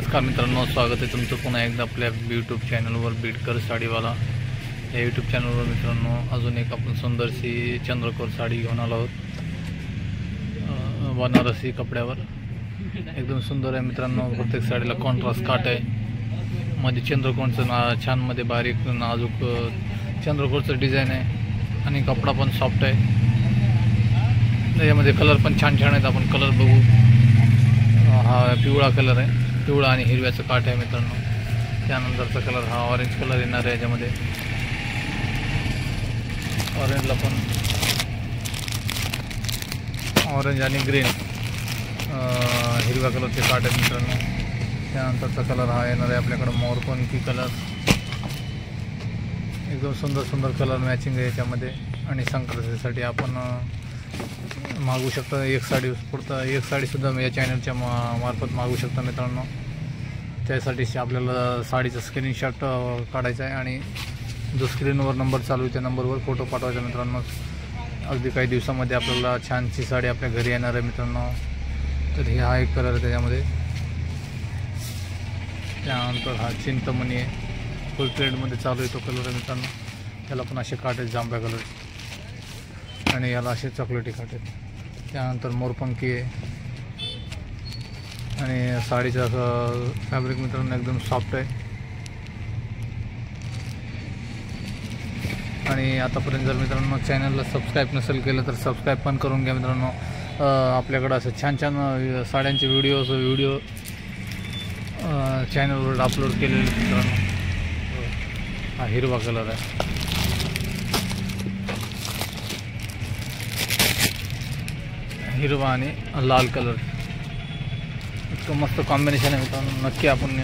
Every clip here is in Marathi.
नमस्कार मित्रांनो, स्वागत आहे तुमचं पुन्हा एकदा आपल्या यूट्यूब चॅनलवर बीडकर साडीवाला या यूट्यूब चॅनलवर. मित्रांनो, अजून एक आपण सुंदरशी चंद्रकोर साडी घेऊन आलो आहोत. बनारसी कपड्यावर एकदम सुंदर आहे मित्रांनो. प्रत्येक साडीला कॉन्ट्रास्ट काट आहे, मध्ये चंद्रकोरचं छान मध्ये बारीक नाजूक चंद्रकोरचं डिझाईन आहे आणि कपडा पण सॉफ्ट आहे. त्याच्यामध्ये कलर पण छान छान आहेत. आपण कलर बघू. हा पिवळा कलर आहे, पिवळा आणि हिरव्याचं काठ आहे मित्रांनो. त्यानंतरचा कलर हा ऑरेंज कलर येणार आहे. याच्यामध्ये ऑरेंजला पण ऑरेंज आणि ग्रीन हिरव्या कलरचे काठ आहेत मित्रांनो. त्यानंतरचा कलर हा येणार आहे आपल्याकडं मोरपंखी कलर. एकदम सुंदर सुंदर कलर मॅचिंग आहे याच्यामध्ये. आणि संक्रांतीसाठी आपण मागू शकता एक साडीसुद्धा या चॅनलच्या मार्फत मागू शकता मित्रांनो. त्यासाठी आपल्याला साडीचा स्क्रीनशॉट काढायचा आहे आणि जो स्क्रीनवर नंबर चालू आहे त्या नंबरवर फोटो पाठवायचा मित्रांनो. अगदी काही दिवसामध्ये आपल्याला छानशी साडी आपल्या घरी येणार आहे मित्रांनो. तर हा एक कलर आहे त्याच्यामध्ये. त्यानंतर हा चिंतामणी आहे, फुल ट्रेंडमध्ये चालू आहे तो कलर आहे मित्रांनो. त्याला पण असे काठ आहेत जांभ्या कलरचे आणि याला असे चॉकलेटी काठ आहेत. त्यानंतर मोरपंखी आहे आणि साडीचा फॅब्रिक मित्रांनो एकदम सॉफ्ट आहे. आणि आतापर्यंत जर मित्रांनो चॅनलला सबस्क्राईब नसेल केलं तर सबस्क्राईब पण करून घ्या मित्रांनो. आपल्याकडं असं छान छान साड्यांचे व्हिडिओ चॅनलवर अपलोड केलेले मित्रांनो. हा हिरवा कलर आहे, हिरवा आणि लाल कलर. इतकं मस्त कॉम्बिनेशन आहे मित्रांनो. नक्की आपण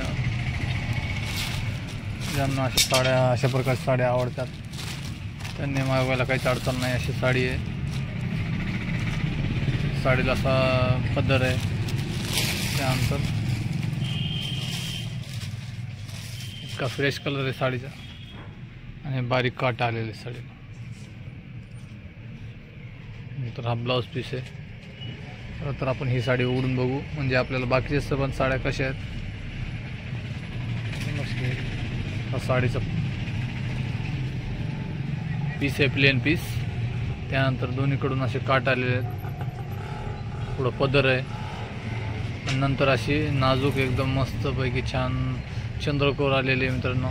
ज्यांना अशा प्रकारच्या साड्या आवडतात त्यांनी मागवायला काहीच अडचण नाही. अशी साडी आहे. साडीला असा पदर आहे. त्यानंतर इतका फ्रेश कलर आहे साडीचा आणि बारीक काट आलेले साडीला. तर हा ब्लाऊज पीस आहे. तर आपण ही साडी उघडून बघू म्हणजे आपल्याला बाकीच्या पण साड्या कशा आहेत. हा साडीचा पीस आहे, प्लेन पीस. त्यानंतर दोन्हीकडून असे काट आलेले आहेत, पुढं पदर आहे आणि नंतर अशी नाजूक एकदम मस्तपैकी छान चंद्रकोर आलेले मित्रांनो.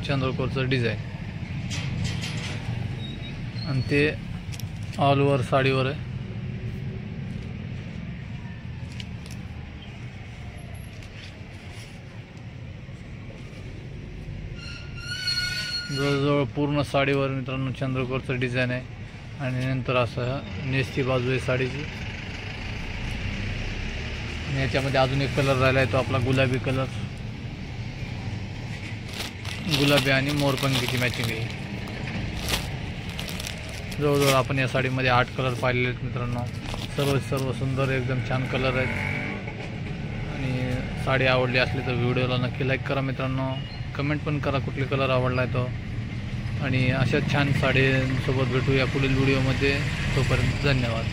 चंद्रकोरचं डिझाईन आणि ते ऑल ओव्हर साडीवर आहे. जवळजवळ पूर्ण साडीवर मित्रांनो चंद्रकोरचं डिझाईन आहे. आणि नंतर असं नेसची बाजू आहे साडीची. आणि याच्यामध्ये अजून एक कलर राहिला आहे तो आपला गुलाबी कलर. गुलाबी आणि मोरपंखीची मॅचिंग आहे. जवळजवळ आपण या साडीमध्ये 8 कलर पाहिलेले आहेत मित्रांनो. सर्व सुंदर एकदम छान कलर आहेत. आणि साडी आवडली असली तर व्हिडिओला नक्की लाईक करा मित्रांनो. कमेंट पण करा कुठले कलर आवडला आहे तो. आणि अशा छान साडीसोबत भेटूया पुढील व्हिडिओमध्ये. तोपर्यंत धन्यवाद.